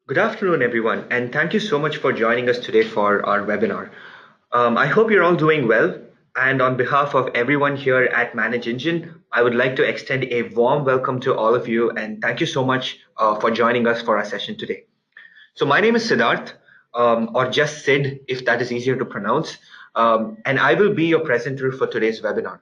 Good afternoon, everyone, and thank you so much for joining us today for our webinar. I hope you're all doing well, and on behalf of everyone here at Manage Engine, I would like to extend a warm welcome to all of you, and thank you so much for joining us for our session today. So my name is Siddharth, or just Sid, if that is easier to pronounce, and I will be your presenter for today's webinar.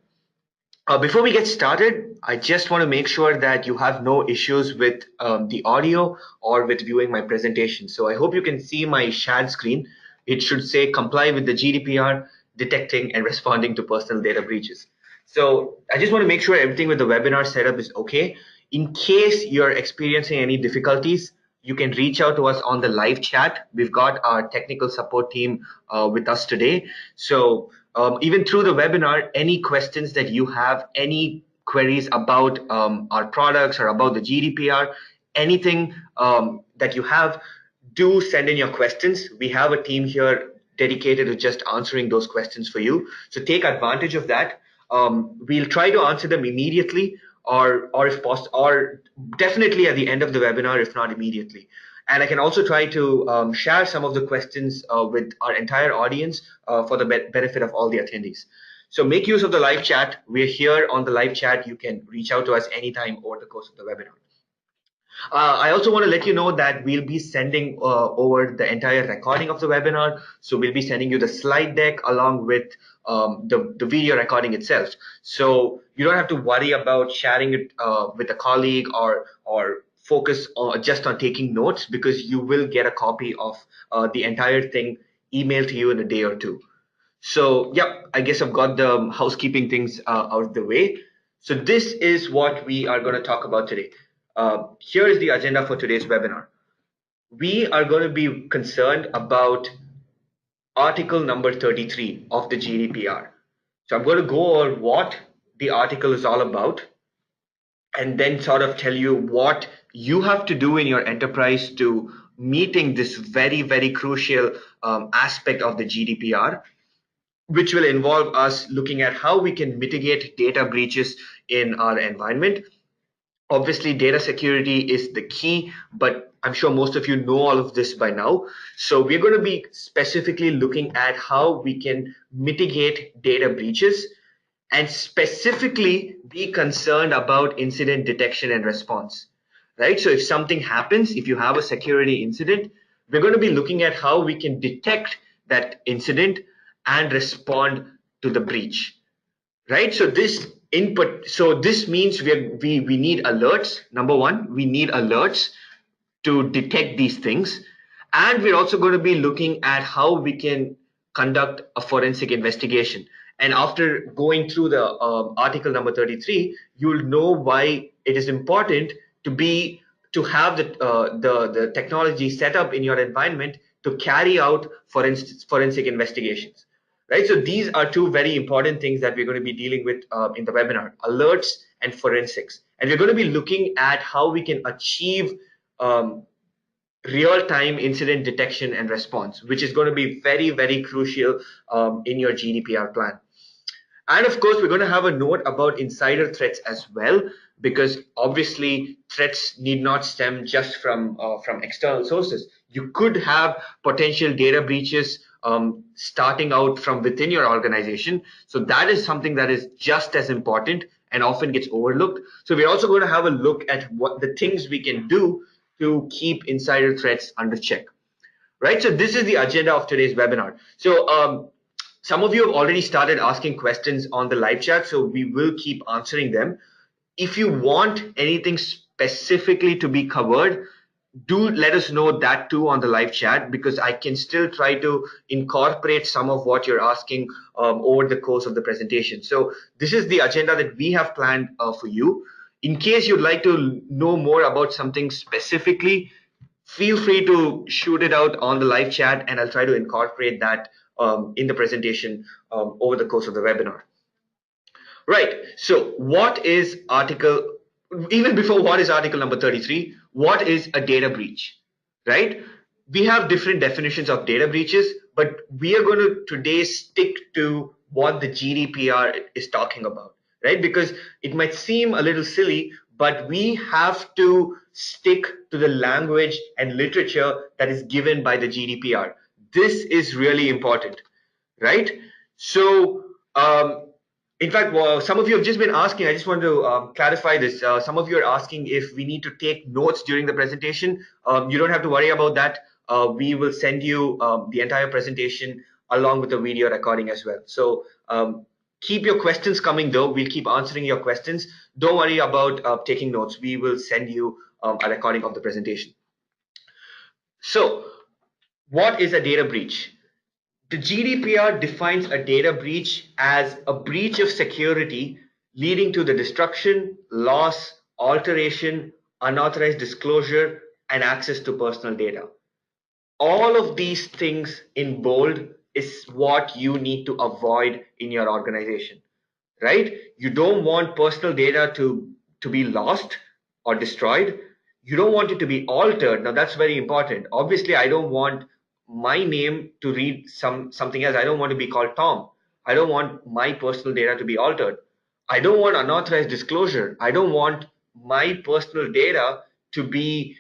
Before we get started, I just want to make sure that you have no issues with the audio or with viewing my presentation. So I hope you can see my shared screen. It should say comply with the GDPR, detecting and responding to personal data breaches. So I just want to make sure everything with the webinar setup is okay. In case you're experiencing any difficulties, you can reach out to us on the live chat. We've got our technical support team with us today. So even through the webinar, any questions that you have, any queries about our products or about the GDPR, anything that you have, do send in your questions. We have a team here dedicated to just answering those questions for you. So take advantage of that. We'll try to answer them immediately, or if possible, or definitely at the end of the webinar, if not immediately. And I can also try to share some of the questions with our entire audience for the benefit of all the attendees. So make use of the live chat. We're here on the live chat. You can reach out to us anytime over the course of the webinar. I also want to let you know that we'll be sending over the entire recording of the webinar. So we'll be sending you the slide deck along with the video recording itself. So you don't have to worry about sharing it with a colleague or focus just on taking notes, because you will get a copy of the entire thing emailed to you in a day or two. So, yep, I guess I've got the housekeeping things out of the way. So this is what we are going to talk about today. Here is the agenda for today's webinar. We are going to be concerned about article number 33 of the GDPR. So I'm going to go over what the article is all about, and then sort of tell you what you have to do in your enterprise to meeting this very, very crucial aspect of the GDPR, which will involve us looking at how we can mitigate data breaches in our environment. Obviously, data security is the key, but I'm sure most of you know all of this by now. So we're going to be specifically looking at how we can mitigate data breaches and specifically be concerned about incident detection and response, right? So if something happens, if you have a security incident, we're going to be looking at how we can detect that incident and respond to the breach, right? So this means we need alerts. Number one, we need alerts to detect these things, and we're also going to be looking at how we can conduct a forensic investigation. And after going through the article number 33, you'll know why it is important to have the technology set up in your environment to carry out forensic investigations, right? So these are two very important things that we're going to be dealing with in the webinar: alerts and forensics. And we're going to be looking at how we can achieve um, real-time incident detection and response, which is going to be very, very crucial in your GDPR plan. And of course, we're going to have a note about insider threats as well, because obviously threats need not stem just from external sources. You could have potential data breaches starting out from within your organization. So that is something that is just as important and often gets overlooked. So we're also going to have a look at what the things we can do to keep insider threats under check, right? So this is the agenda of today's webinar. So some of you have already started asking questions on the live chat, so we will keep answering them. If you want anything specifically to be covered, do let us know that too on the live chat, because I can still try to incorporate some of what you're asking over the course of the presentation. So this is the agenda that we have planned for you. In case you'd like to know more about something specifically, feel free to shoot it out on the live chat, and I'll try to incorporate that in the presentation over the course of the webinar. Right. So what is even before what is article number 33, what is a data breach, right? We have different definitions of data breaches, but we are going to today stick to what the GDPR is talking about, right? Because it might seem a little silly, but we have to stick to the language and literature that is given by the GDPR. This is really important, right? So, in fact, well, some of you have just been asking. I just want to clarify this. Some of you are asking if we need to take notes during the presentation. You don't have to worry about that. We will send you the entire presentation along with the video recording as well. So keep your questions coming though. We'll keep answering your questions. Don't worry about taking notes. We will send you a recording of the presentation. So what is a data breach? The GDPR defines a data breach as a breach of security leading to the destruction, loss, alteration, unauthorized disclosure, and access to personal data. All of these things in bold is what you need to avoid in your organization, right? You don't want personal data to be lost or destroyed. You don't want it to be altered. Now that's very important. Obviously, I don't want my name to read something else. I don't want to be called Tom. I don't want my personal data to be altered. I don't want unauthorized disclosure. I don't want my personal data to be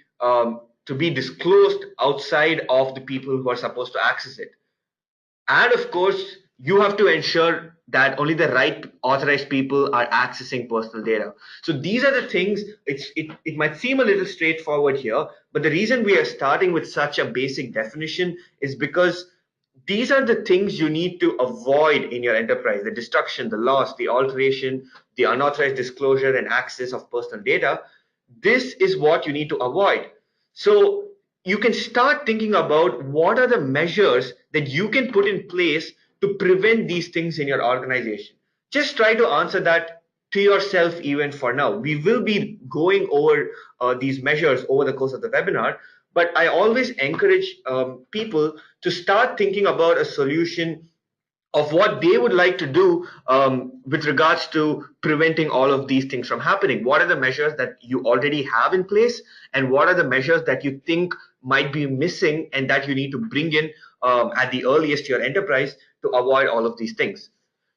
disclosed outside of the people who are supposed to access it. And of course, you have to ensure that only the right authorized people are accessing personal data. So these are the things. It might seem a little straightforward here, but the reason we are starting with such a basic definition is because these are the things you need to avoid in your enterprise: the destruction, the loss, the alteration, the unauthorized disclosure and access of personal data. This is what you need to avoid. So you can start thinking about what are the measures that you can put in place to prevent these things in your organization. Just try to answer that to yourself even for now. We will be going over these measures over the course of the webinar, but I always encourage people to start thinking about a solution of what they would like to do with regards to preventing all of these things from happening. What are the measures that you already have in place, and what are the measures that you think might be missing and that you need to bring in at the earliest to your enterprise to avoid all of these things?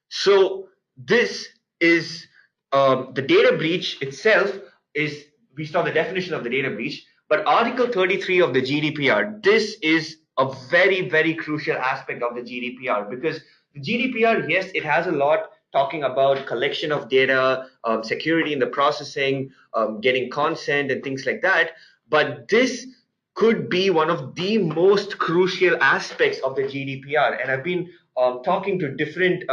So this is the data breach itself. Is we saw the definition of the data breach, but Article 33 of the GDPR, this is a very, very crucial aspect of the GDPR, because the GDPR, yes, it has a lot talking about collection of data, security in the processing, getting consent and things like that. But this could be one of the most crucial aspects of the GDPR. And I've been talking to different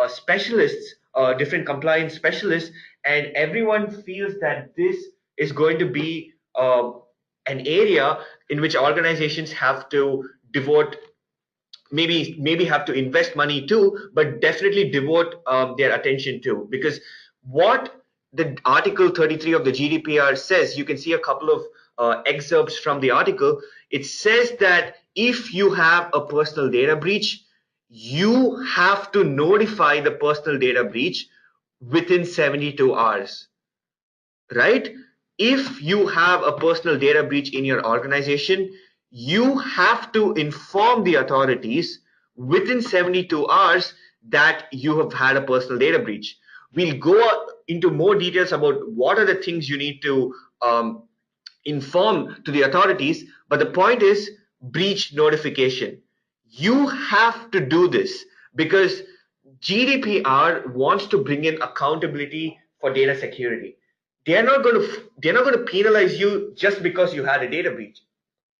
specialists, different compliance specialists, and everyone feels that this is going to be an area in which organizations have to devote, maybe have to invest money too, but definitely devote their attention to. Because what the Article 33 of the GDPR says, you can see a couple of excerpts from the article. It says that if you have a personal data breach, you have to notify the personal data breach within 72 hours, right? If you have a personal data breach in your organization, you have to inform the authorities within 72 hours that you have had a personal data breach. We'll go into more details about what are the things you need to inform to the authorities, but the point is breach notification. You have to do this because GDPR wants to bring in accountability for data security. They're not going to penalize you just because you had a data breach.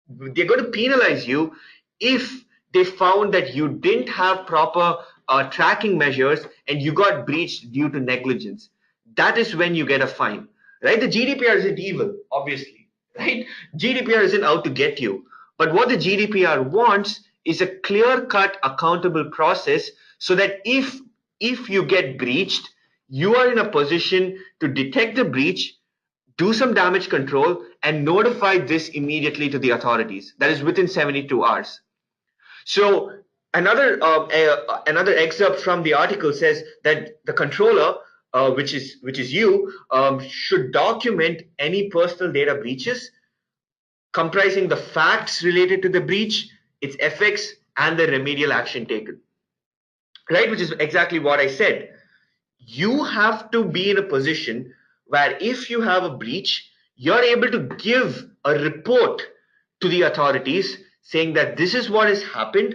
They're going to penalize you if they found that you didn't have proper tracking measures and you got breached due to negligence. That is when you get a fine, right? The GDPR isn't evil, obviously, right? GDPR isn't out to get you. But what the GDPR wants is a clear-cut, accountable process so that if you get breached, you are in a position to detect the breach, do some damage control, and notify this immediately to the authorities. That is within 72 hours. So another excerpt from the article says that the controller, which is you, should document any personal data breaches comprising the facts related to the breach, its effects, and the remedial action taken. Right, which is exactly what I said. You have to be in a position where if you have a breach, you're able to give a report to the authorities saying that this is what has happened.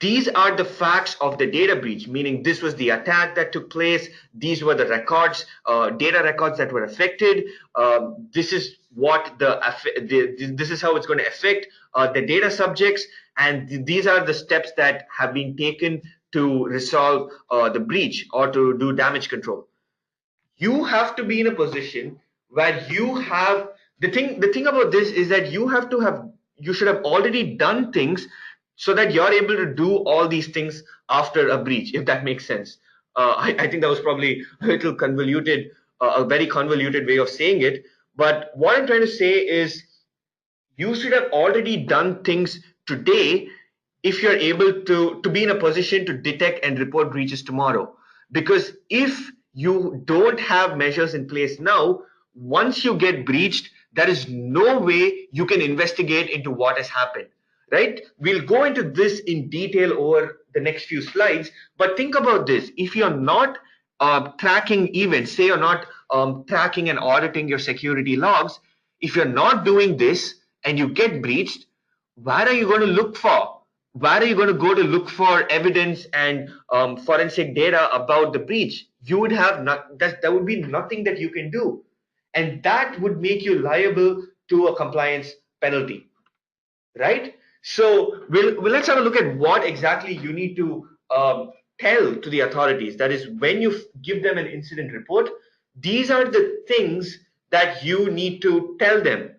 These are the facts of the data breach, meaning this was the attack that took place. These were the records, data records that were affected. This is what this is how it's going to affect the data subjects, and these are the steps that have been taken to resolve the breach or to do damage control. You have to be in a position where you have the thing about this is that you should have already done things so that you're able to do all these things after a breach, if that makes sense. I think that was probably a little convoluted, a very convoluted way of saying it, but what I'm trying to say is you should have already done things today if you're able to be in a position to detect and report breaches tomorrow. Because if you don't have measures in place now, once you get breached, there is no way you can investigate into what has happened, right? We'll go into this in detail over the next few slides, but think about this. If you're not tracking events, say you're not tracking and auditing your security logs, if you're not doing this and you get breached, where are you going to look for? Where are you going to go to look for evidence and forensic data about the breach? You would have not, there would be nothing that you can do. And that would make you liable to a compliance penalty, right? So let's have a look at what exactly you need to tell to the authorities. That is, when you give them an incident report, these are the things that you need to tell them.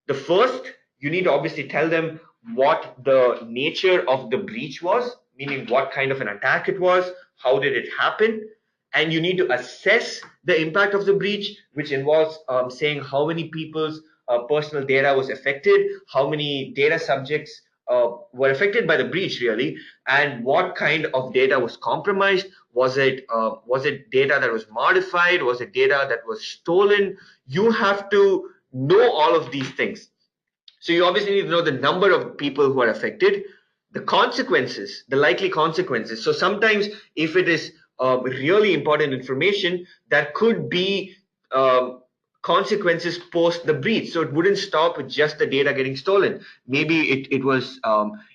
The first, you need to obviously tell them what the nature of the breach was, meaning what kind of an attack it was, how did it happen, and you need to assess the impact of the breach, which involves saying how many people's personal data was affected, how many data subjects were affected by the breach, really, and what kind of data was compromised. Was it data that was modified? Was it data that was stolen? You have to know all of these things. So you obviously need to know the number of people who are affected, the consequences, the likely consequences. So sometimes if it is really important information, there could be consequences post the breach. So it wouldn't stop with just the data getting stolen. Maybe it was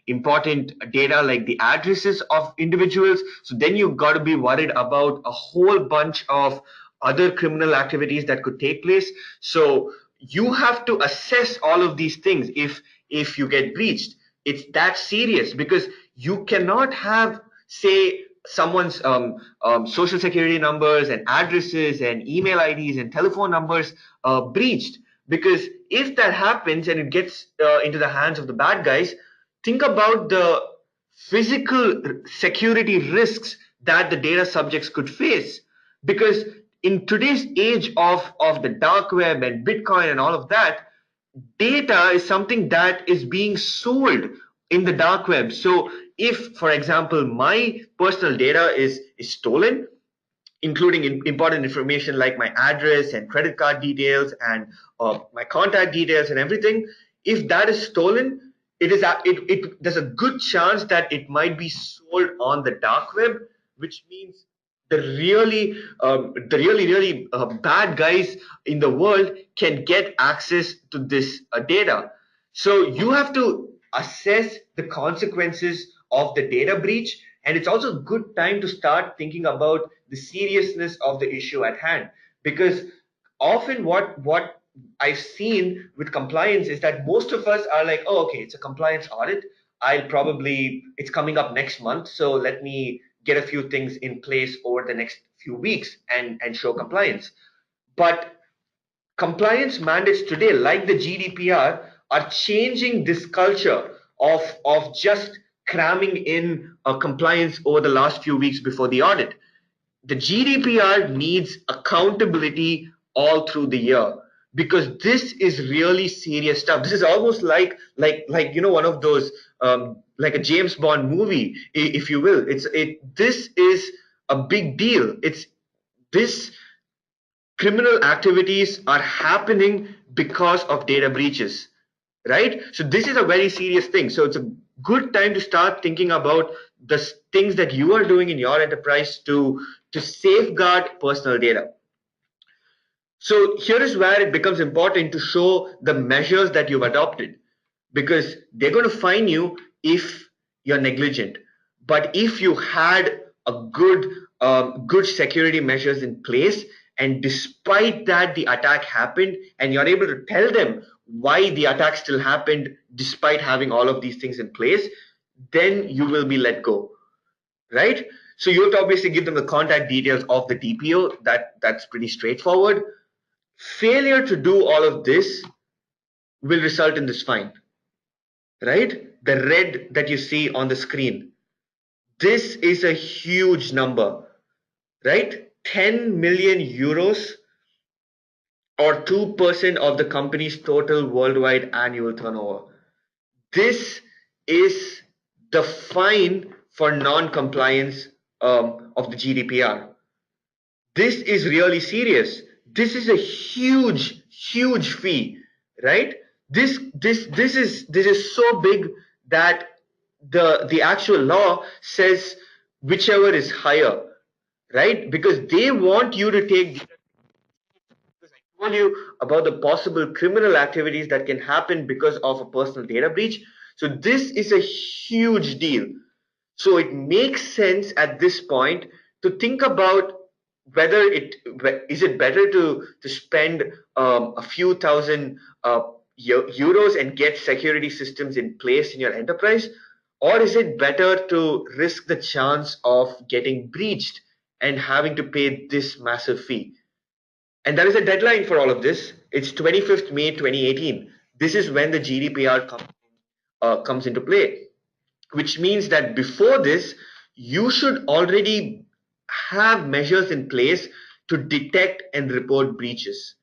important data like the addresses of individuals. So then you've got to be worried about a whole bunch of other criminal activities that could take place. So you have to assess all of these things if you get breached. It's that serious, because you cannot have, say, someone's social security numbers and addresses and email IDs and telephone numbers breached. Because if that happens and it gets into the hands of the bad guys, think about the physical security risks that the data subjects could face. Because in today's age of the dark web and Bitcoin and all of that, data is something that is being sold in the dark web. So if, for example, my personal data is stolen, including important information like my address and credit card details and my contact details and everything, if that is stolen, there's a good chance that it might be sold on the dark web, which means the really bad guys in the world can get access to this data. So you have to assess the consequences of the data breach, and it's also a good time to start thinking about the seriousness of the issue at hand. Because often what I've seen with compliance is that most of us are like, oh, okay, it's a compliance audit. It's coming up next month, so let me get a few things in place over the next few weeks and show compliance. But compliance mandates today, like the GDPR, are changing this culture of just cramming in a compliance over the last few weeks before the audit. The GDPR needs accountability all through the year, because this is really serious stuff. This is almost like one of those like a James Bond movie, if you will. This is a big deal. It's this criminal activities are happening because of data breaches, right? So this is a very serious thing. So it's a good time to start thinking about the things that you are doing in your enterprise to safeguard personal data. So here is where it becomes important to show the measures that you've adopted, because they're going to fine you if you're negligent. But if you had a good security measures in place, and despite that the attack happened, and you're able to tell them why the attack still happened despite having all of these things in place, then you will be let go, right? So you have to obviously give them the contact details of the DPO. That's pretty straightforward. Failure to do all of this will result in this fine, right? The red that you see on the screen. This is a huge number, right? 10 million euros, or 2% of the company's total worldwide annual turnover. This is the fine for non-compliance of the GDPR. This is really serious. This is a huge fee, right? This is so big that the actual law says whichever is higher, right? Because they want you to take, because I told you about the possible criminal activities that can happen because of a personal data breach. So this is a huge deal. So it makes sense at this point to think about whether it is it better to spend a few thousand euros and get security systems in place in your enterprise, or is it better to risk the chance of getting breached and having to pay this massive fee? And there is a deadline for all of this. It's 25th May 2018. This is when the GDPR comes into play, which means that before this, you should already have measures in place to detect and report breaches,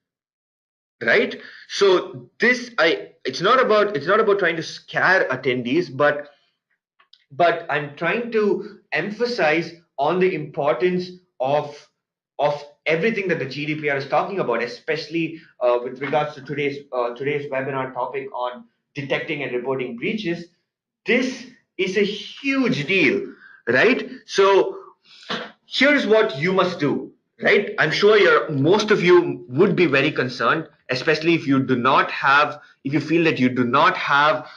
right? So it's not about trying to scare attendees, but I'm trying to emphasize on the importance of everything that the GDPR is talking about, especially with regards to today's webinar topic on detecting and reporting breaches. This is a huge deal, right? So here's what you must do, right? I'm sure most of you would be very concerned, especially if you feel that you do not have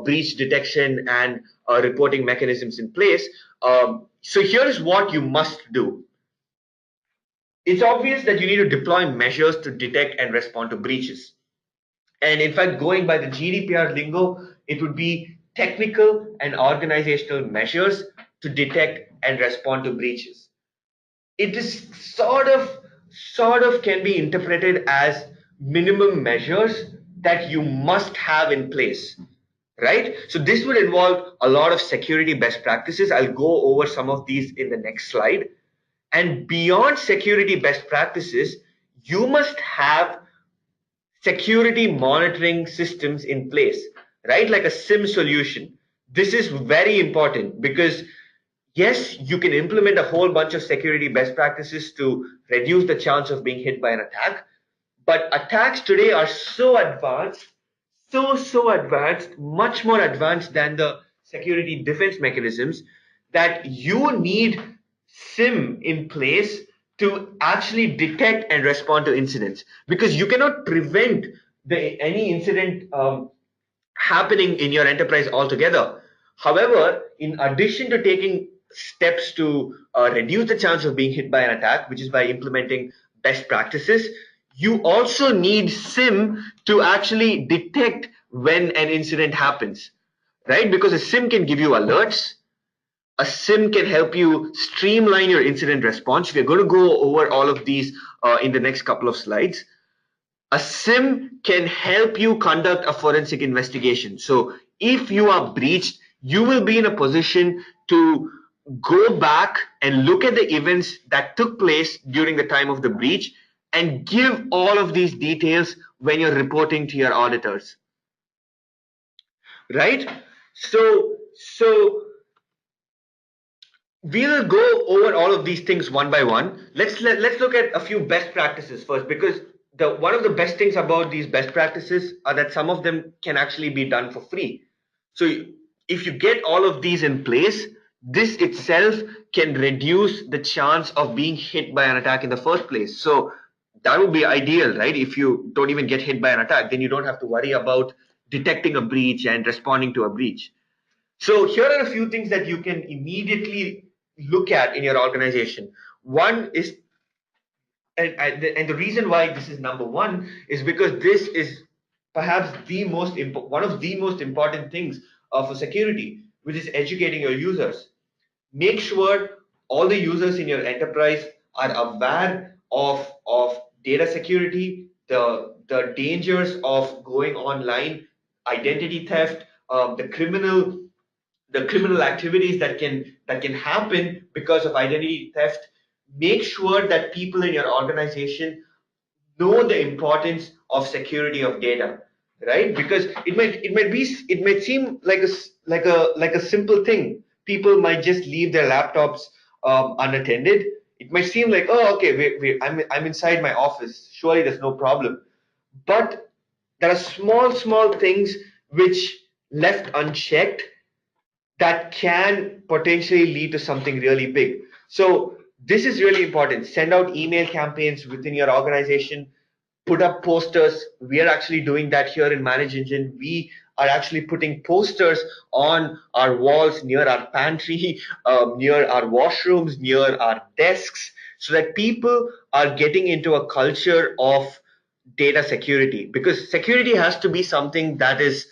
breach detection and reporting mechanisms in place. So here's what you must do. It's obvious that you need to deploy measures to detect and respond to breaches. And in fact, going by the GDPR lingo, it would be technical and organizational measures to detect and respond to breaches. It is sort of can be interpreted as minimum measures that you must have in place, right? So this would involve a lot of security best practices. I'll go over some of these in the next slide. And beyond security best practices, you must have security monitoring systems in place, right? Like a SIM solution. This is very important because yes, you can implement a whole bunch of security best practices to reduce the chance of being hit by an attack. But attacks today are so advanced, so advanced, much more advanced than the security defense mechanisms, that you need SIM in place to actually detect and respond to incidents, because you cannot prevent any incident happening in your enterprise altogether. However, in addition to taking steps to reduce the chance of being hit by an attack, which is by implementing best practices, you also need SIM to actually detect when an incident happens, right? Because a SIM can give you alerts. A SIM can help you streamline your incident response. We're going to go over all of these in the next couple of slides. A SIM can help you conduct a forensic investigation. So if you are breached, you will be in a position to go back and look at the events that took place during the time of the breach and give all of these details when you're reporting to your auditors, right? So we'll go over all of these things one by one. Let's look at a few best practices first, because the one of the best things about these best practices are that some of them can actually be done for free. So if you get all of these in place, this itself can reduce the chance of being hit by an attack in the first place. So That would be ideal, right? If you don't even get hit by an attack, then you don't have to worry about detecting a breach and responding to a breach. So here are a few things that you can immediately look at in your organization. One is, and the reason why this is number one is because this is perhaps one of the most important things for security, which is educating your users. Make sure all the users in your enterprise are aware of data security, the dangers of going online, identity theft, the criminal activities that can happen because of identity theft. Make sure that people in your organization know the importance of security of data, right? Because it might seem like a simple thing. People might just leave their laptops unattended. It might seem like, oh, okay, I'm inside my office, surely there's no problem. But there are small things which left unchecked that can potentially lead to something really big. So this is really important. Send out email campaigns within your organization, put up posters. We are actually doing that here in Manage Engine. We are actually putting posters on our walls, near our pantry, near our washrooms, near our desks, so that people are getting into a culture of data security, because security has to be something that is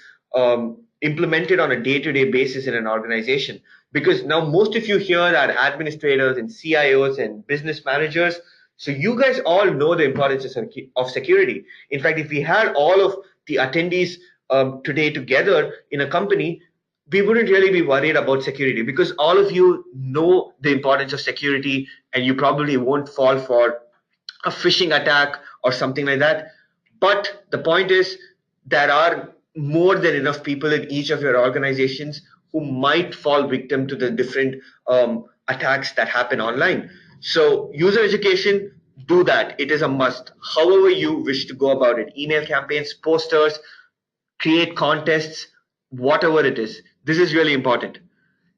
implemented on a day-to-day basis in an organization. Because now most of you here are administrators and CIOs and business managers, so you guys all know the importance of security. In fact, if we had all of the attendees today together in a company, we wouldn't really be worried about security, because all of you know the importance of security, and you probably won't fall for a phishing attack or something like that. But the point is, there are more than enough people in each of your organizations who might fall victim to the different attacks that happen online. So user education, do that. It is a must. However you wish to go about it, email campaigns, posters, create contests, whatever it is. This is really important.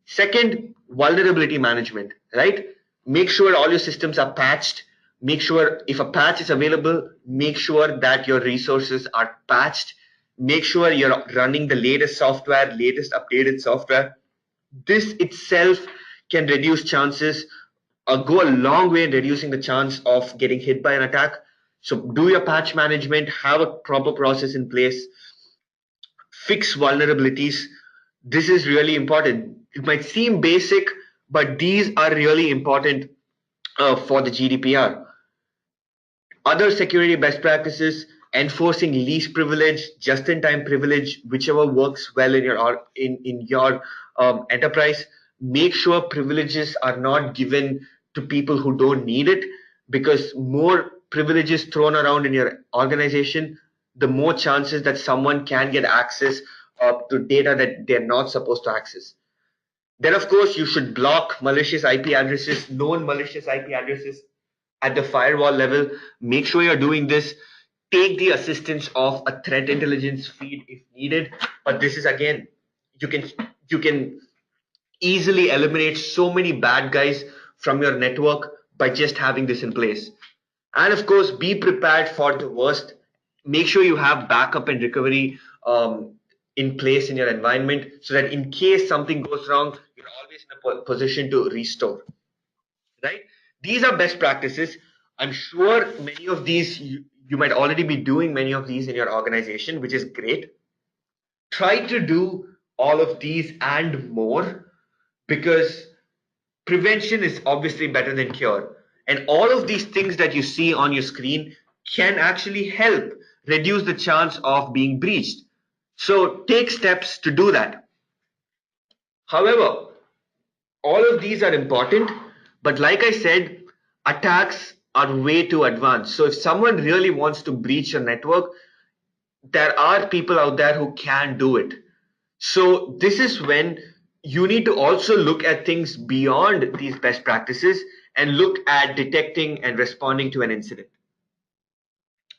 Second, vulnerability management, right? Make sure all your systems are patched. Make sure if a patch is available, make sure that your resources are patched. Make sure you're running the latest software, latest updated software. This itself can reduce chances, go a long way in reducing the chance of getting hit by an attack. So do your patch management, have a proper process in place, fix vulnerabilities. This is really important. It might seem basic, but these are really important for the GDPR. Other security best practices: enforcing least privilege, just-in-time privilege, whichever works well in your enterprise. Make sure privileges are not given to people who don't need it, because more privileges thrown around in your organization, the more chances that someone can get access to data that they're not supposed to access. Then, of course, you should block malicious IP addresses, known malicious IP addresses at the firewall level. Make sure you're doing this. Take the assistance of a threat intelligence feed if needed. But this is, again, you can you can easily eliminate so many bad guys from your network by just having this in place. And of course, be prepared for the worst. Make sure you have backup and recovery in place in your environment, so that in case something goes wrong, you're always in a position to restore, right? These are best practices. I'm sure many of these, you might already be doing many of these in your organization, which is great. Try to do all of these and more, because prevention is obviously better than cure. And all of these things that you see on your screen can actually help reduce the chance of being breached. So take steps to do that. However, all of these are important, but like I said, attacks are way too advanced. So if someone really wants to breach your network, there are people out there who can do it. So this is when you need to also look at things beyond these best practices and look at detecting and responding to an incident,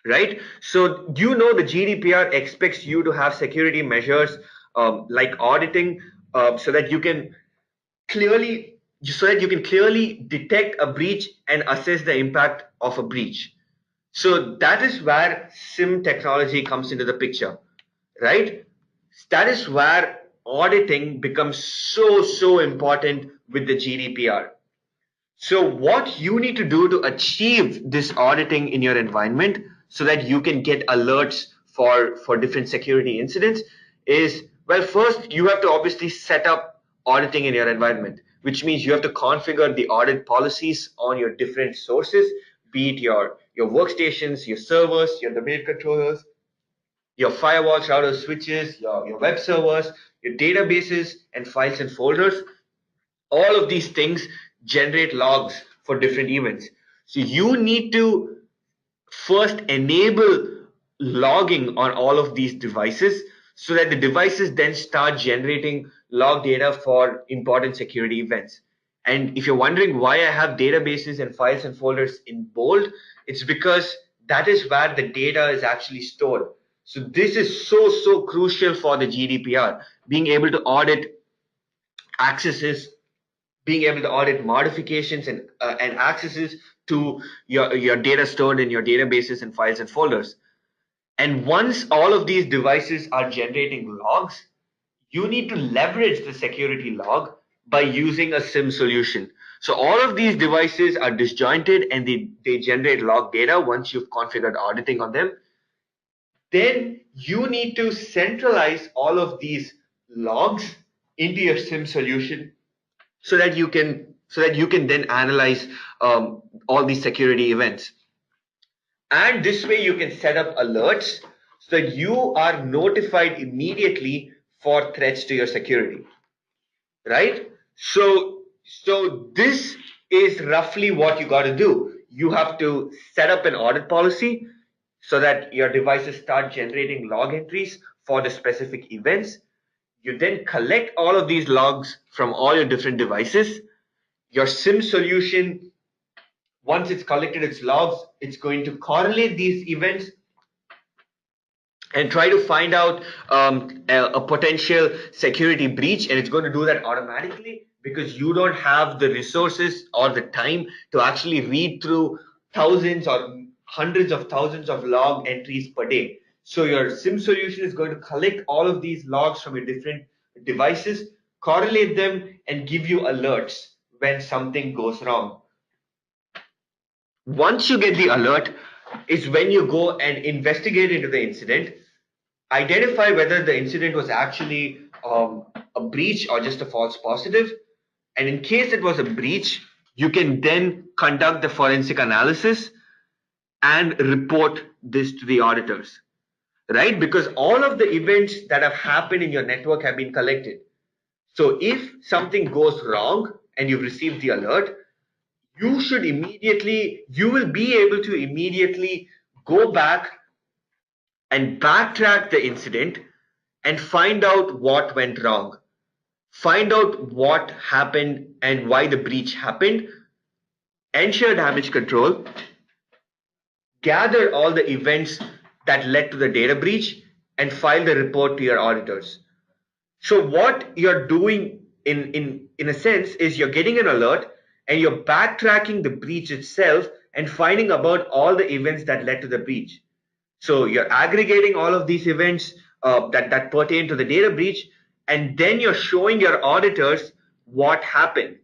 right? So you know the GDPR expects you to have security measures like auditing, so that you can clearly detect a breach and assess the impact of a breach. So that is where SIM technology comes into the picture, right? That is where auditing becomes so important with the GDPR. So what you need to do to achieve this auditing in your environment so that you can get alerts for different security incidents is, well, first you have to obviously set up auditing in your environment, which means you have to configure the audit policies on your different sources, be it your workstations, your servers, your domain controllers, your firewalls, routers, switches, your web servers, your databases and files and folders. All of these things generate logs for different events. So you need to first enable logging on all of these devices so that the devices then start generating log data for important security events. And if you're wondering why I have databases and files and folders in bold, it's because that is where the data is actually stored. So this is so crucial for the GDPR, being able to audit accesses, being able to audit modifications and accesses to your data stored in your databases and files and folders. And once all of these devices are generating logs, you need to leverage the security log by using a SIM solution. So all of these devices are disjointed and they generate log data once you've configured auditing on them. Then you need to centralize all of these logs into your SIM solution so that you can then analyze all these security events. And this way you can set up alerts so that you are notified immediately for threats to your security, right? So this is roughly what you got to do. You have to set up an audit policy so that your devices start generating log entries for the specific events. You then collect all of these logs from all your different devices. Your SIM solution, once it's collected its logs, it's going to correlate these events and try to find out a potential security breach, and it's going to do that automatically because you don't have the resources or the time to actually read through thousands or hundreds of thousands of log entries per day. So your SIM solution is going to collect all of these logs from your different devices, correlate them, and give you alerts when something goes wrong. Once you get the alert is when you go and investigate into the incident, identify whether the incident was actually a breach or just a false positive. And in case it was a breach, you can then conduct the forensic analysis and report this to the auditors, right? Because all of the events that have happened in your network have been collected. So if something goes wrong and you've received the alert, you will be able to immediately go back and backtrack the incident and find out what went wrong, find out what happened and why the breach happened, ensure damage control, gather all the events that led to the data breach, and file the report to your auditors. So what you're doing in a sense is you're getting an alert and you're backtracking the breach itself and finding about all the events that led to the breach. So you're aggregating all of these events that pertain to the data breach, and then you're showing your auditors what happened,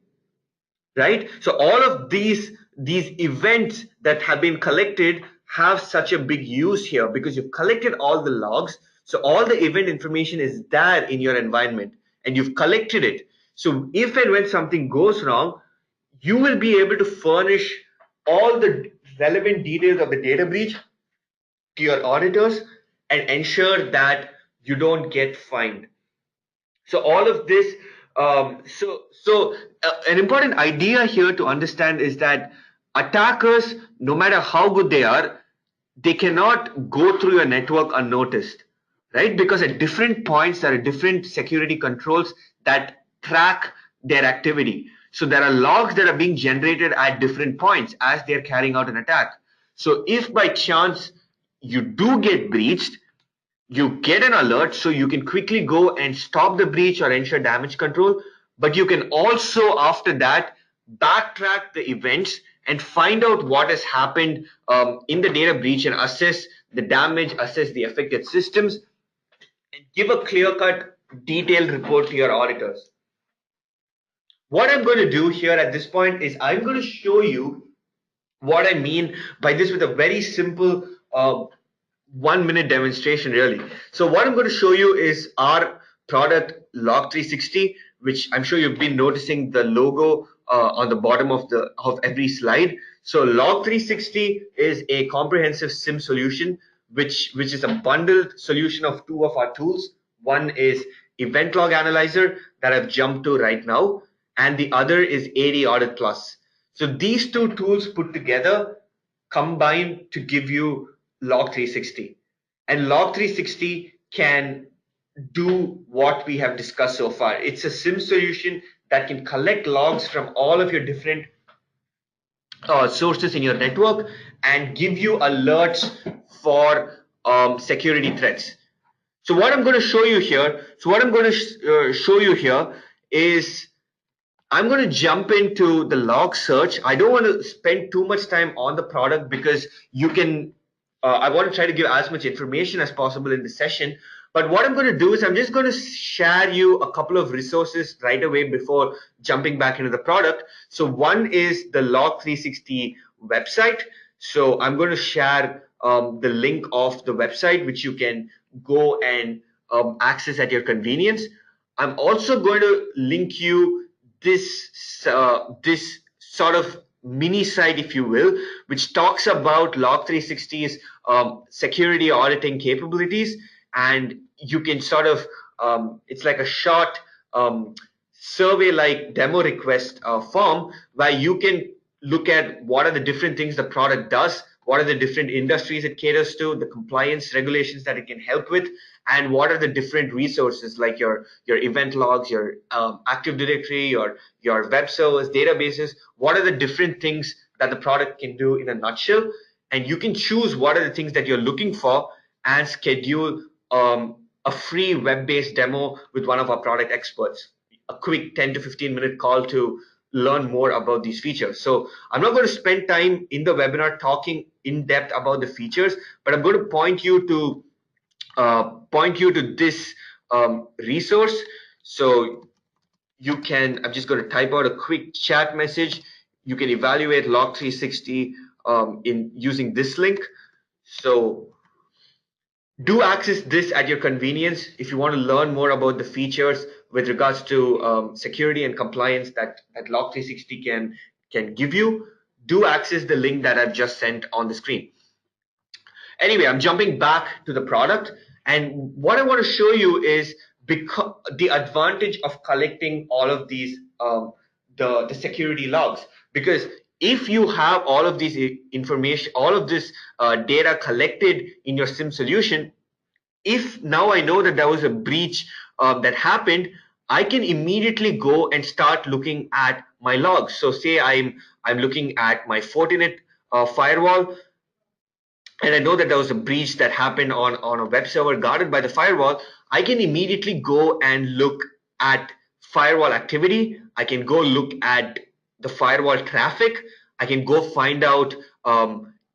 right? So all of these events that have been collected have such a big use here because you've collected all the logs. So all the event information is there in your environment and you've collected it. So if and when something goes wrong, you will be able to furnish all the relevant details of the data breach to your auditors and ensure that you don't get fined. So all of this, an important idea here to understand is that attackers, no matter how good they are, they cannot go through your network unnoticed, right? Because at different points, there are different security controls that track their activity. So there are logs that are being generated at different points as they're carrying out an attack. So if by chance you do get breached, you get an alert so you can quickly go and stop the breach or ensure damage control, but you can also after that backtrack the events and find out what has happened in the data breach and assess the damage, assess the affected systems, and give a clear-cut, detailed report to your auditors. What I'm going to do here at this point is I'm going to show you what I mean by this with a very simple 1 minute demonstration really. So what I'm going to show you is our product Log 360, which I'm sure you've been noticing the logo on the bottom of every slide. So Log 360 is a comprehensive SIM solution, which is a bundled solution of two of our tools. One is Event Log Analyzer that I've jumped to right now, and the other is AD Audit Plus. So these two tools put together combine to give you Log 360. And Log 360 can do what we have discussed so far. It's a SIM solution that can collect logs from all of your different sources in your network and give you alerts for security threats. So what I'm going to show you here, is I'm going to jump into the log search. I don't want to spend too much time on the product because I want to try to give as much information as possible in the session. But what I'm going to do is I'm just going to share you a couple of resources right away before jumping back into the product. So one is the Log 360 website. So I'm going to share the link of the website, which you can go and access at your convenience. I'm also going to link you this sort of mini site, if you will, which talks about Log 360's security auditing capabilities, and you can sort of it's like a short survey like demo request form where you can look at what are the different things the product does, what are the different industries it caters to, the compliance regulations that it can help with, and what are the different resources like your event logs, your Active Directory, your web servers, databases. What are the different things that the product can do in a nutshell? And you can choose what are the things that you're looking for and schedule a free web-based demo with one of our product experts. A quick 10 to 15-minute call to learn more about these features. So I'm not going to spend time in the webinar talking in depth about the features, but I'm going to point you to this resource. So I'm just going to type out a quick chat message. You can evaluate Log 360 in using this link. So do access this at your convenience if you want to learn more about the features with regards to security and compliance that Log 360 can give you. Do access the link that I've just sent on the screen. Anyway, I'm jumping back to the product, and what I want to show you is the advantage of collecting all of these the security logs. Because if you have all of these information, all of this data collected in your SIM solution, if now I know that there was a breach that happened, I can immediately go and start looking at my logs. So say I'm looking at my Fortinet firewall, and I know that there was a breach that happened on a web server guarded by the firewall. I can immediately go and look at firewall activity. I can go look at the firewall traffic. I can go find out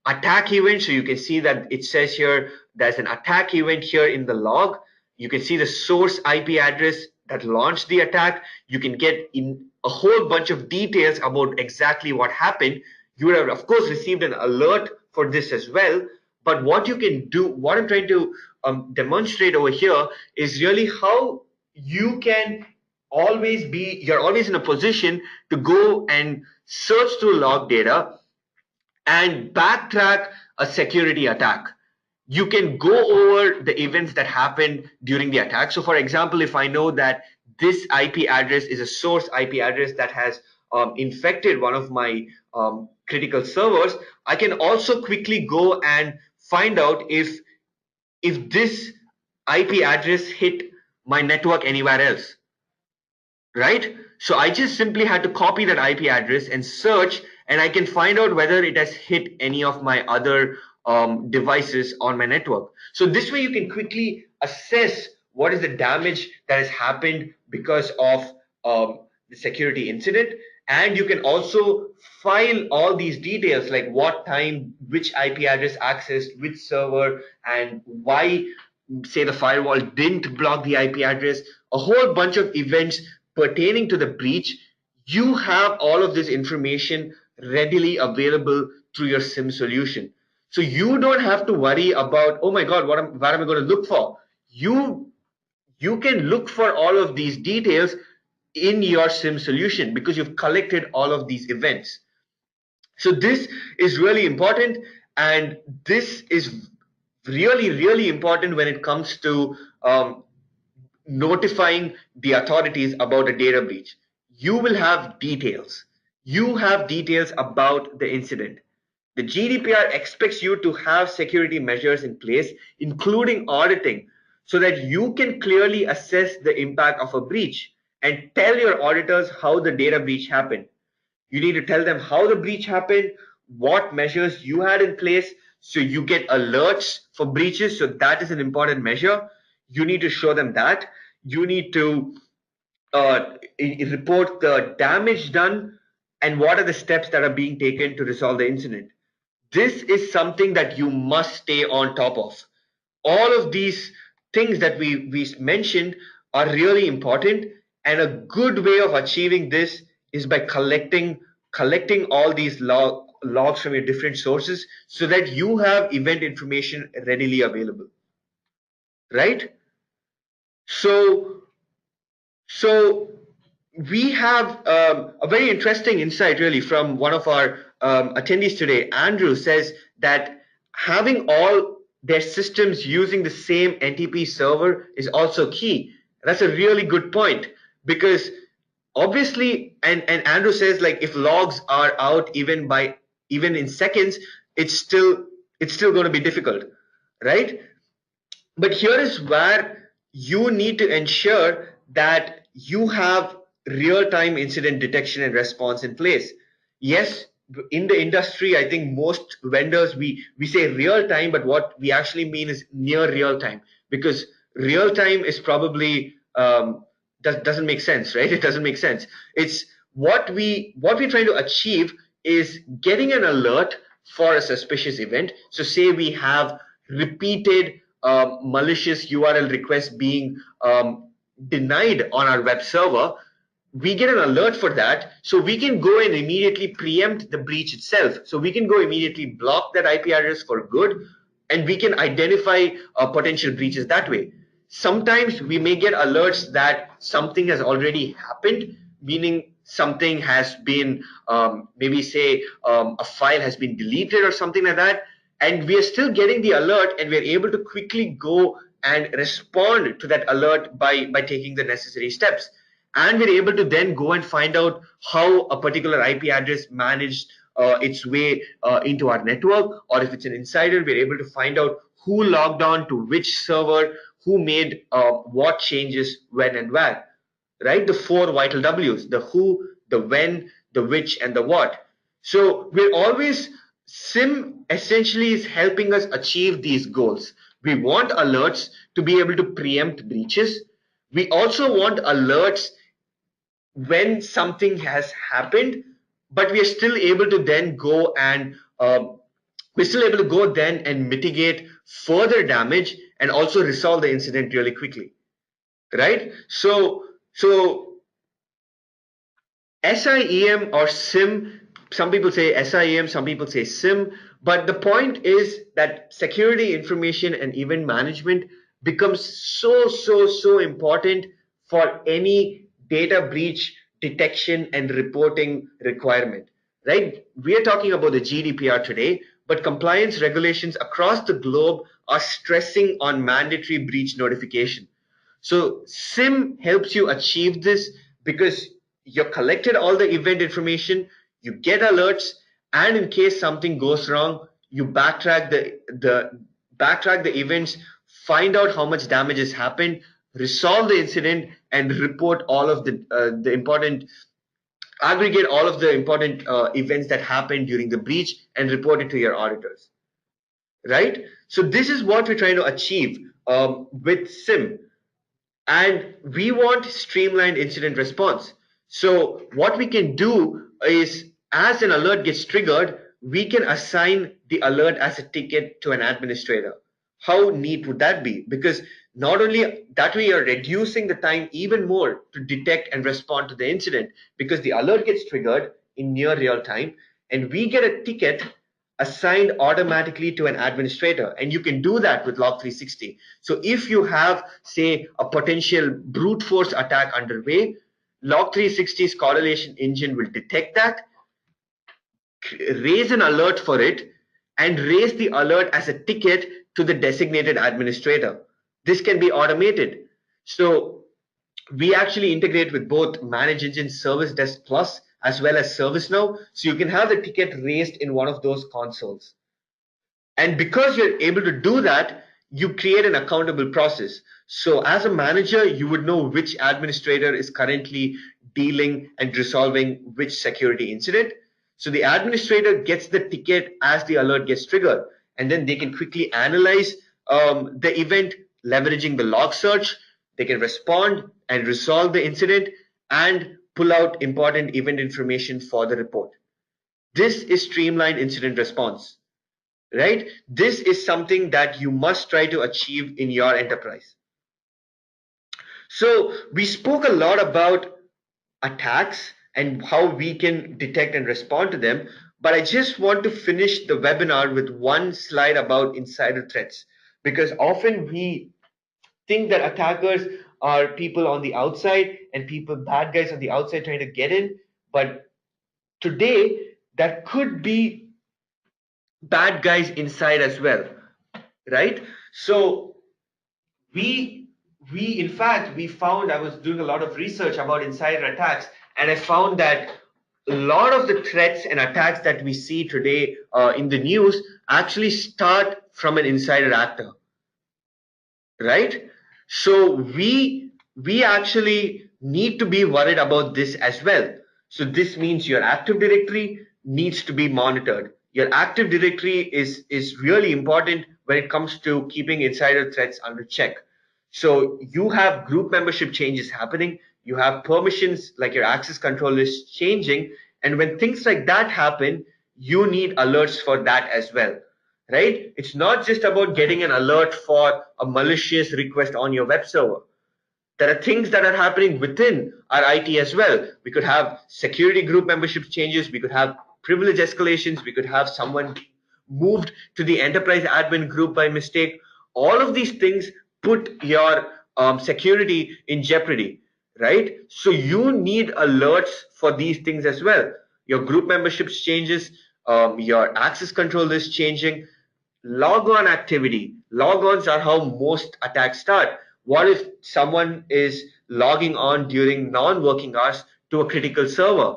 attack event. So you can see that it says here there's an attack event here in the log. You can see the source IP address that launched the attack. You can get in a whole bunch of details about exactly what happened. You would have, of course, received an alert for this as well. But what you can do, what I'm trying to demonstrate over here is really how you can you're always in a position to go and search through log data and backtrack a security attack. You can go over the events that happened during the attack. So for example, if I know that this IP address is a source IP address that has infected one of my critical servers, I can also quickly go and find out if this IP address hit my network anywhere else, right? So I just simply had to copy that IP address and search, and I can find out whether it has hit any of my other devices on my network. So this way you can quickly assess what is the damage that has happened because of the security incident. And you can also file all these details like what time, which IP address accessed, which server, and why, say, the firewall didn't block the IP address, a whole bunch of events pertaining to the breach. You have all of this information readily available through your SIM solution. So you don't have to worry about, oh my God, what am I going to look for? You can look for all of these details in your SIM solution because you've collected all of these events. So this is really important, and this is really, really important when it comes to notifying the authorities about a data breach. You will have details. You have details about the incident. The GDPR expects you to have security measures in place, including auditing, so that you can clearly assess the impact of a breach and tell your auditors how the data breach happened. You need to tell them how the breach happened, what measures you had in place, so you get alerts for breaches. So that is an important measure. You need to show them that. You need to report the damage done and what are the steps that are being taken to resolve the incident. This is something that you must stay on top of. All of these things that we mentioned are really important, and a good way of achieving this is by collecting all these logs from your different sources so that you have event information readily available, right? So so we have a very interesting insight really from one of our attendees today. Andrew says that having all their systems using the same NTP server is also key. That's a really good point because obviously, and Andrew says like if logs are out even in seconds, it's still going to be difficult, right? But here is where you need to ensure that you have real-time incident detection and response in place. Yes, in the industry, I think most vendors we say real time, but what we actually mean is near real time because real time is probably doesn't make sense, right? It doesn't make sense. It's what we're trying to achieve is getting an alert for a suspicious event. So say we have repeated malicious URL requests being denied on our web server, we get an alert for that, so we can go and immediately preempt the breach itself. So we can go immediately block that IP address for good, and we can identify potential breaches that way. Sometimes we may get alerts that something has already happened, meaning something has been, maybe say a file has been deleted or something like that, and we are still getting the alert and we're able to quickly go and respond to that alert by taking the necessary steps. And we're able to then go and find out how a particular IP address managed its way into our network, or if it's an insider, we're able to find out who logged on to which server, who made what changes, when and where, right? The four vital W's: the who, the when, the which, and the what. So we're always, SIM essentially is helping us achieve these goals. We want alerts to be able to preempt breaches. We also want alerts when something has happened, but we are still able to then go and we're still able to go then and mitigate further damage and also resolve the incident really quickly, right? So SIEM or SIM, some people say SIEM, some people say SIM, but the point is that security information and event management becomes so important for any data breach detection and reporting requirement, right? We are talking about the GDPR today, but compliance regulations across the globe are stressing on mandatory breach notification. So SIM helps you achieve this because you collected all the event information, you get alerts, and in case something goes wrong, you backtrack the events, find out how much damage has happened, resolve the incident, and report all of the important aggregate all of the important events that happened during the breach and report it to your auditors, right? So this is what we're trying to achieve with SIM. And we want streamlined incident response. So what we can do is, as an alert gets triggered, we can assign the alert as a ticket to an administrator. How neat would that be? Because not only that, we are reducing the time even more to detect and respond to the incident, because the alert gets triggered in near real time and we get a ticket assigned automatically to an administrator, and you can do that with log 360. So if you have, say, a potential brute force attack underway, log 360's correlation engine will detect that, raise an alert for it, and raise the alert as a ticket to the designated administrator. This can be automated. So we actually integrate with both Manage Engine Service Desk Plus as well as ServiceNow. So you can have the ticket raised in one of those consoles. And because you're able to do that, you create an accountable process. So as a manager, you would know which administrator is currently dealing and resolving which security incident. So the administrator gets the ticket as the alert gets triggered, and then they can quickly analyze the event, leveraging the log search. They can respond and resolve the incident and pull out important event information for the report. This is streamlined incident response, right? This is something that you must try to achieve in your enterprise. So we spoke a lot about attacks and how we can detect and respond to them, but I just want to finish the webinar with one slide about insider threats, because often we think that attackers are people on the outside and bad guys on the outside trying to get in, but today that could be bad guys inside as well, right? So we we in fact we found, I was doing a lot of research about insider attacks, and I found that a lot of the threats and attacks that we see today in the news actually start from an insider actor, right? So we actually need to be worried about this as well. So this means your Active Directory needs to be monitored. Your Active Directory is really important when it comes to keeping insider threats under check. So you have group membership changes happening, you have permissions like your access control is changing, and when things like that happen, you need alerts for that as well, right? It's not just about getting an alert for a malicious request on your web server. There are things that are happening within our IT as well. We could have security group membership changes, we could have privilege escalations, we could have someone moved to the enterprise admin group by mistake. All of these things put your security in jeopardy, right? So you need alerts for these things as well. Your group memberships changes, your access control is changing. Log on activity. Log ons are how most attacks start. What if someone is logging on during non working hours to a critical server?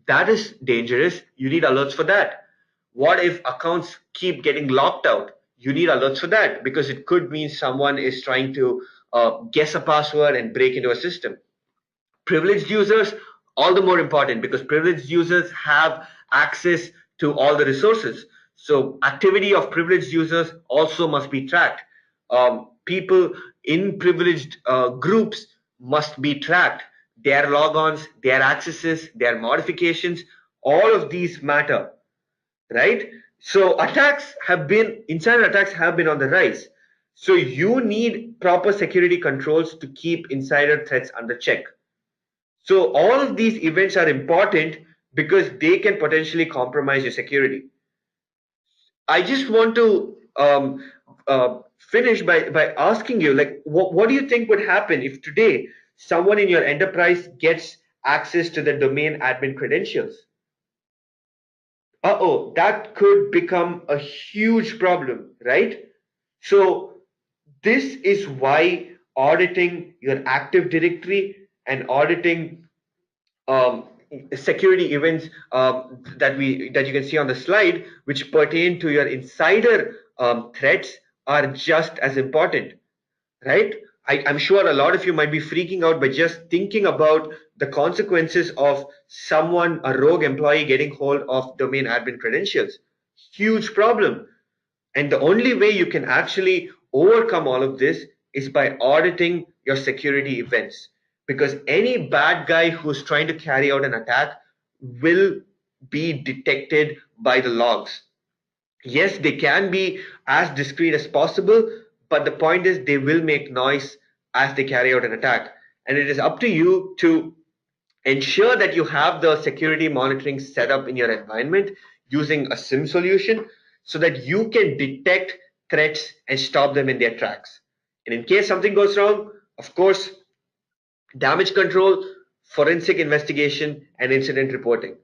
That is dangerous. You need alerts for that. What if accounts keep getting locked out? You need alerts for that, because it could mean someone is trying to guess a password and break into a system. Privileged users, all the more important, because privileged users have access to all the resources. So activity of privileged users also must be tracked. People in privileged groups must be tracked. Their logons, their accesses, their modifications, all of these matter, right? So insider attacks have been on the rise. So you need proper security controls to keep insider threats under check. So all of these events are important because they can potentially compromise your security. I just want to finish by asking you, like, what do you think would happen if today someone in your enterprise gets access to the domain admin credentials? Uh-oh, that could become a huge problem, right? So this is why auditing your Active Directory and auditing um, security events that you can see on the slide, which pertain to your insider threats, are just as important, right? I'm sure a lot of you might be freaking out by just thinking about the consequences of someone, a rogue employee, getting hold of domain admin credentials. Huge problem. And the only way you can actually overcome all of this is by auditing your security events. because any bad guy who's trying to carry out an attack will be detected by the logs. Yes, they can be as discreet as possible, but the point is they will make noise as they carry out an attack. And it is up to you to ensure that you have the security monitoring set up in your environment using a SIM solution so that you can detect threats and stop them in their tracks. And in case something goes wrong, of course, damage control, forensic investigation, and incident reporting.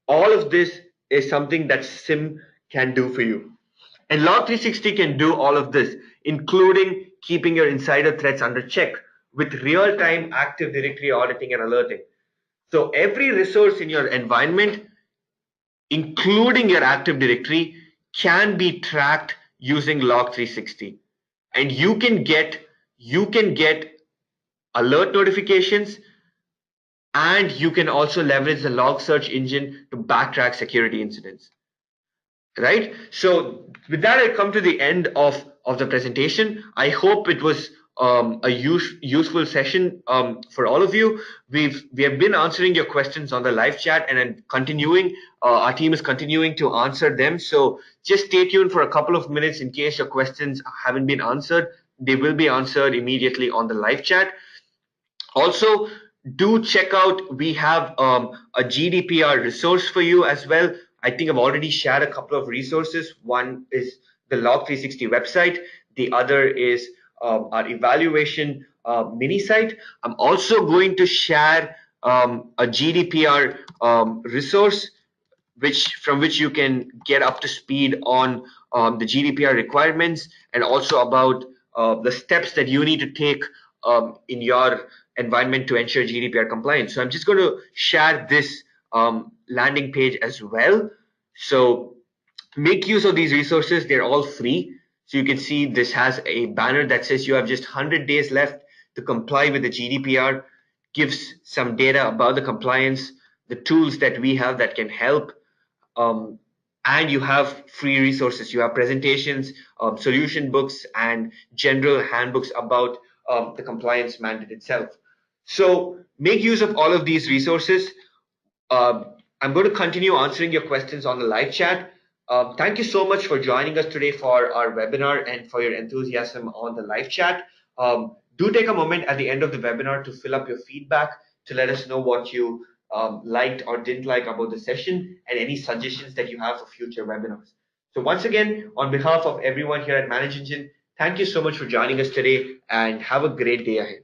All of this is something that SIM can do for you. And Log 360 can do all of this, including keeping your insider threats under check with real-time Active Directory auditing and alerting. So every resource in your environment, including your Active Directory, can be tracked using Log 360. And you can get alert notifications, and you can also leverage the log search engine to backtrack security incidents. Right? So with that, I come to the end of the presentation. I hope it was a useful session for all of you. We have been answering your questions on the live chat, and I'm continuing. Our team is continuing to answer them. So just stay tuned for a couple of minutes in case your questions haven't been answered. They will be answered immediately on the live chat. Also, do check out, we have a GDPR resource for you as well. I think I've already shared a couple of resources. One is the Log 360 website. The other is our evaluation mini site. I'm also going to share a GDPR resource from which you can get up to speed on the GDPR requirements, and also about the steps that you need to take in your environment to ensure GDPR compliance. So I'm just going to share this landing page as well. So make use of these resources. They're all free. So you can see this has a banner that says you have just 100 days left to comply with the GDPR, gives some data about the compliance, the tools that we have that can help, um, and you have free resources. You have presentations, solution books, and general handbooks about the compliance mandate itself. So make use of all of these resources. I'm going to continue answering your questions on the live chat. Thank you so much for joining us today for our webinar and for your enthusiasm on the live chat. Do take a moment at the end of the webinar to fill up your feedback to let us know what you liked or didn't like about the session, and any suggestions that you have for future webinars. So once again, on behalf of everyone here at Manage Engine, thank you so much for joining us today, and have a great day ahead.